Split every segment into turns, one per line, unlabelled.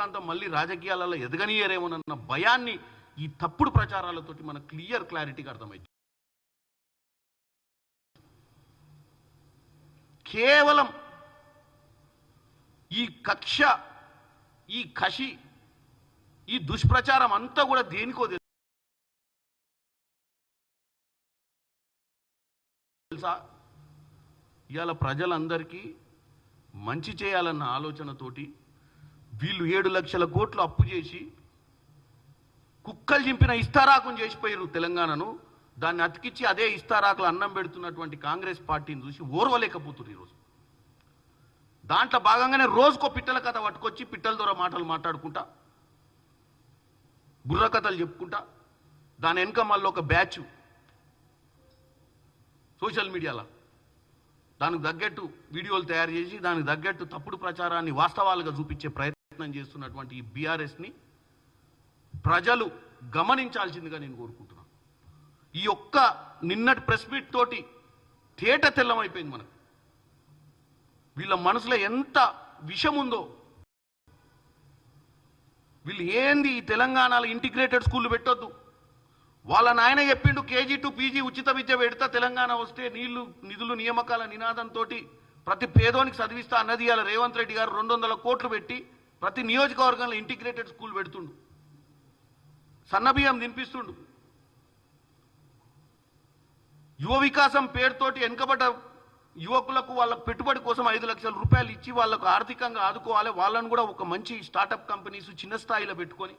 ప్రాంతం మళ్ళీ రాజకీయాలలో ఎదగనీయరేమోనన్న భయాన్ని ఈ తప్పుడు ప్రచారాలతోటి మనకు క్లారిటీగా అర్థమైంది. కేవలం ఈ కక్ష, ఈ కషి, ఈ దుష్ప్రచారం అంతా కూడా దేనికో తెలుసా? ఇవాళ ప్రజలందరికీ మంచి చేయాలన్న ఆలోచనతోటి వీళ్ళు 7 లక్షల కోట్లు అప్పు చేసి కుక్కలు చింపిన ఇస్తారాకును చేసిపోయారు తెలంగాణను. దాన్ని అతికిచ్చి అదే ఇస్తారాకులు అన్నం పెడుతున్నటువంటి కాంగ్రెస్ పార్టీని చూసి ఓర్వలేకపోతున్నారు ఈరోజు. దాంట్లో భాగంగానే రోజుకో పిట్టల కథ పట్టుకొచ్చి పిట్టల ద్వారా మాటలు మాట్లాడుకుంటా, బుర్ర కథలు చెప్పుకుంటా, దాని వెనుక మళ్ళీ ఒక బ్యాచ్ సోషల్ మీడియాలో దానికి తగ్గట్టు వీడియోలు తయారు చేసి దానికి తగ్గట్టు తప్పుడు ప్రచారాన్ని వాస్తవాలుగా చూపించే ప్రయత్నం చేస్తున్నటువంటి ఈ బీఆర్ఎస్ని ప్రజలు గమనించాల్సిందిగా నేను కోరుకుంటున్నాను. ఈ ఒక్క నిన్నటి ప్రెస్ మీట్ తోటి తేట తెల్లమైపోయింది మనకు. వీళ్ళ మనసులో ఎంత విషం ఉందో, వీళ్ళు ఏంది ఈ తెలంగాణలో ఇంటిగ్రేటెడ్ స్కూళ్ళు పెట్టొద్దు, వాళ్ళ నాయన చెప్పిండు కేజీ టు పీజీ ఉచిత విద్య పెడతా, తెలంగాణ వస్తే నిధులు నియామకాల నినాదంతో ప్రతి పేదోనికి చదివిస్తా అన్నది. ఇవాళ రేవంత్ రెడ్డి గారు 200 కోట్లు పెట్టి ప్రతి నియోజకవర్గంలో ఇంటిగ్రేటెడ్ స్కూల్ పెడుతుండు, సన్నబియ్యం తినిపిస్తుండు. యువ వికాసం పేరుతోటి వెనుకబడ్డ యువకులకు వాళ్ళ పెట్టుబడి కోసం 5 లక్షల రూపాయలు ఇచ్చి వాళ్ళకు ఆర్థికంగా ఆదుకోవాలి, వాళ్ళను కూడా ఒక మంచి స్టార్టప్ కంపెనీస్ చిన్న స్థాయిలో పెట్టుకొని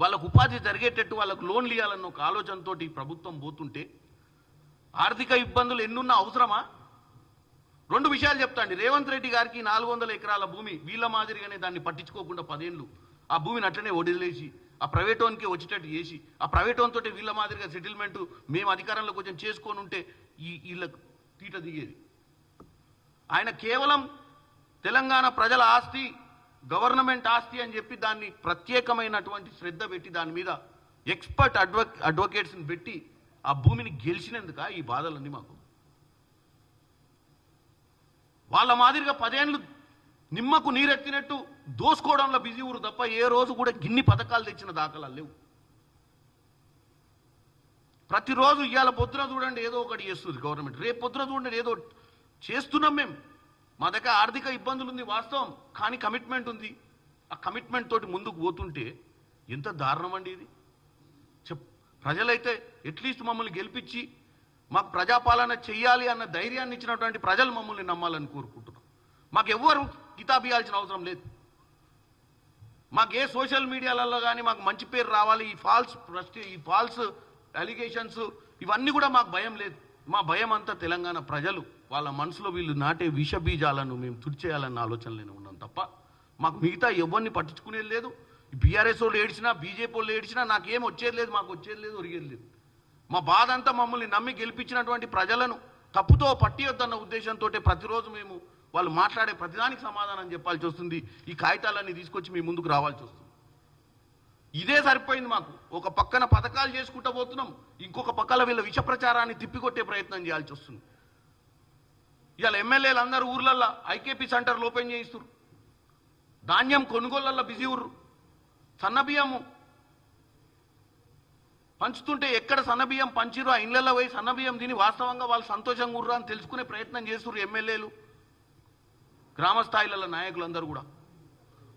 వాళ్ళకు ఉపాధి జరిగేటట్టు వాళ్ళకు లోన్లు ఇవ్వాలన్న ఒక ఆలోచనతో ప్రభుత్వం పోతుంటే ఆర్థిక ఇబ్బందులు ఎన్నున్నా అవసరమా? 2 విషయాలు చెప్తాండి. రేవంత్ రెడ్డి గారికి 400 ఎకరాల భూమి వీళ్ళ మాదిరిగానే దాన్ని పట్టించుకోకుండా 10 ఏళ్ళు ఆ భూమిని అట్లనే వదిలేసి ఆ ప్రైవేట్ ఓన్కి వచ్చేటట్టు చేసి ఆ ప్రైవేట్ ఓన్ తోటి వీళ్ళ మాదిరిగా సెటిల్మెంట్ మేము అధికారంలో కొంచెం చేసుకొని ఉంటే వీళ్ళకు తీట దిగేది. ఆయన కేవలం తెలంగాణ ప్రజల ఆస్తి, గవర్నమెంట్ ఆస్తి అని చెప్పి దాన్ని ప్రత్యేకమైనటువంటి శ్రద్ధ పెట్టి దాని మీద ఎక్స్పర్ట్ అడ్వకేట్స్ని పెట్టి ఆ భూమిని గెలిచినందుక ఈ బాధలన్నీ మాకు. వాళ్ళ మాదిరిగా 10 ఏళ్ళు నిమ్మకు నీరెత్తినట్టు దోసుకోవడంలో బిజీ ఊరు తప్ప ఏ రోజు కూడా గిన్ని పథకాలు తెచ్చిన దాఖలాలు లేవు. ప్రతిరోజు ఇవాళ పొద్దున చూడండి ఏదో ఒకటి చేస్తుంది గవర్నమెంట్, రేపు పొద్దున చూడండి ఏదో చేస్తున్నాం మేము. మా దగ్గర ఆర్థిక ఇబ్బందులు ఉంది వాస్తవం, కానీ కమిట్మెంట్ ఉంది. ఆ కమిట్మెంట్ తోటి ముందుకు పోతుంటే ఎంత దారుణం అండి ఇది. ప్రజలైతే అట్లీస్ట్ మమ్మల్ని గెలిపించి మాకు ప్రజాపాలన చెయ్యాలి అన్న ధైర్యాన్ని ఇచ్చినటువంటి ప్రజలు మమ్మల్ని నమ్మాలని కోరుకుంటున్నాం. మాకు ఎవ్వరు కితాబియాల్సిన అవసరం లేదు. మాకు ఏ సోషల్ మీడియాలలో కానీ మాకు మంచి పేరు రావాలి, ఈ ఫాల్స్ అలిగేషన్స్ ఇవన్నీ కూడా మాకు భయం లేదు. మా భయం అంతా తెలంగాణ ప్రజలు వాళ్ళ మనసులో వీళ్ళు నాటే విష బీజాలను మేము తుడిచేయాలన్న ఆలోచనలోనే ఉన్నాం తప్ప మాకు మిగతా ఎవరిని పట్టించుకునేది లేదు. బీఆర్ఎస్ వాళ్ళు ఏడ్చినా బీజేపీ వాళ్ళు ఏడ్చినా నాకేం వచ్చేది లేదు, మాకు వచ్చేది లేదు, ఒరిగేది లేదు. మా బాధ అంతా మమ్మల్ని నమ్మి గెలిపించినటువంటి ప్రజలను తప్పుతో పట్టియొద్దన్న ఉద్దేశంతో ప్రతిరోజు మేము వాళ్ళు మాట్లాడే ప్రతిదానికి సమాధానం చెప్పాల్సి వస్తుంది. ఈ కాగితాలన్నీ తీసుకొచ్చి మీ ముందుకు రావాల్సి వస్తుంది. ఇదే సరిపోయింది మాకు. ఒక పక్కన పథకాలు చేసుకుంటూ పోతున్నాం, ఇంకొక పక్కన వీళ్ళ విష ప్రచారాన్ని తిప్పికొట్టే ప్రయత్నం చేయాల్సి వస్తుంది. ఇవాళ ఎమ్మెల్యేలు అందరూ ఊర్లల్లో ఐకేపీ సెంటర్లు ఓపెన్ చేయిస్తారు, ధాన్యం కొనుగోళ్లలో బిజీ ఊర్రు, సన్నబియ్యము పంచుతుంటే ఎక్కడ సన్నబియ్యం పంచిరో ఆ ఇళ్లలో పోయి సన్నబియ్యం తిని వాస్తవంగా వాళ్ళు సంతోషంగా ఉర్రా అని తెలుసుకునే ప్రయత్నం చేస్తున్నారు ఎమ్మెల్యేలు, గ్రామస్థాయిలలో నాయకులందరూ కూడా.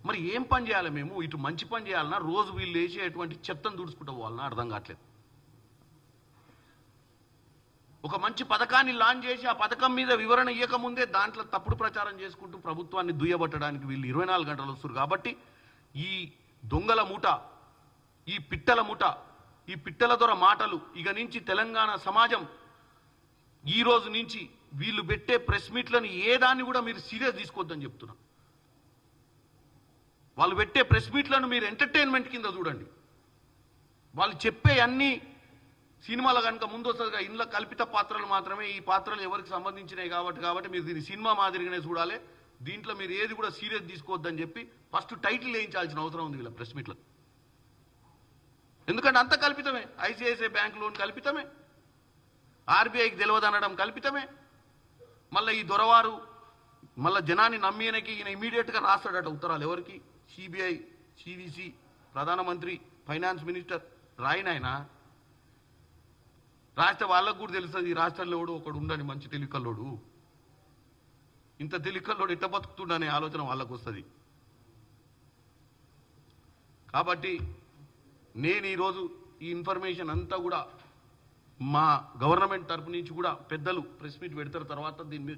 మరి ఏం పని చేయాలి మేము? ఇటు మంచి పని చేయాలన్నా రోజు వీళ్ళు వేసేటువంటి చెత్తను దుడుచుకుంటూ పోవాలన్నా అర్థం కావట్లేదు. ఒక మంచి పథకాన్ని లాంచ్ చేసి ఆ పథకం మీద వివరణ ఇవ్వకముందే దాంట్లో తప్పుడు ప్రచారం చేసుకుంటూ ప్రభుత్వాన్ని దుయ్యబట్టడానికి వీళ్ళు 24 గంటలు వస్తారు. కాబట్టి ఈ దొంగల మూట, ఈ పిట్టల మూట, ఈ పిట్టల దొర మాటలు ఇక నుంచి తెలంగాణ సమాజం ఈ రోజు నుంచి వీళ్ళు పెట్టే ప్రెస్ మీట్లను ఏ దాన్ని కూడా మీరు సీరియస్ తీసుకోవద్దని చెప్తున్నా. వాళ్ళు పెట్టే ప్రెస్ మీట్లను మీరు ఎంటర్టైన్మెంట్ కింద చూడండి. వాళ్ళు చెప్పే అన్ని సినిమాలో కనుక ముందు వస్తుందిగా, ఇంట్లో కల్పిత పాత్రలు మాత్రమే, ఈ పాత్రలు ఎవరికి సంబంధించినవి కాబట్టి మీరు దీన్ని సినిమా మాదిరిగానే చూడాలి, దీంట్లో మీరు ఏది కూడా సీరియస్ తీసుకోవద్దని చెప్పి ఫస్ట్ టైటిల్ వేయించాల్సిన అవసరం ఉంది వీళ్ళ ప్రెస్ మీట్లో. ఎందుకంటే అంత కల్పితమే. ఐసిఐసిఐ బ్యాంక్ లోన్ కల్పితమే, ఆర్బీఐకి తెలియదనడం కల్పితమే. మళ్ళీ ఈ దొరవారు మళ్ళీ జనాన్ని నమ్మినకి ఈయన ఇమీడియట్గా రాస్తాడట ఉత్తరాలు ఎవరికి, సిబిఐ, సివిసి, ప్రధానమంత్రి, ఫైనాన్స్ మినిస్టర్ రాయినాయనా. రాస్తే వాళ్ళకు కూడా తెలుస్తుంది ఈ రాష్ట్రంలో ఒకడు ఉండని మంచి తెలివికల్లోడు. ఇంత తెలివికల్లోడు ఎట్ట బతుకుతుండనే ఆలోచన వాళ్ళకు వస్తుంది. కాబట్టి నేను ఈరోజు ఈ ఇన్ఫర్మేషన్ అంతా కూడా మా గవర్నమెంట్ తరపు నుంచి కూడా పెద్దలు ప్రెస్ మీట్ పెడతారు, తర్వాత దీని మీద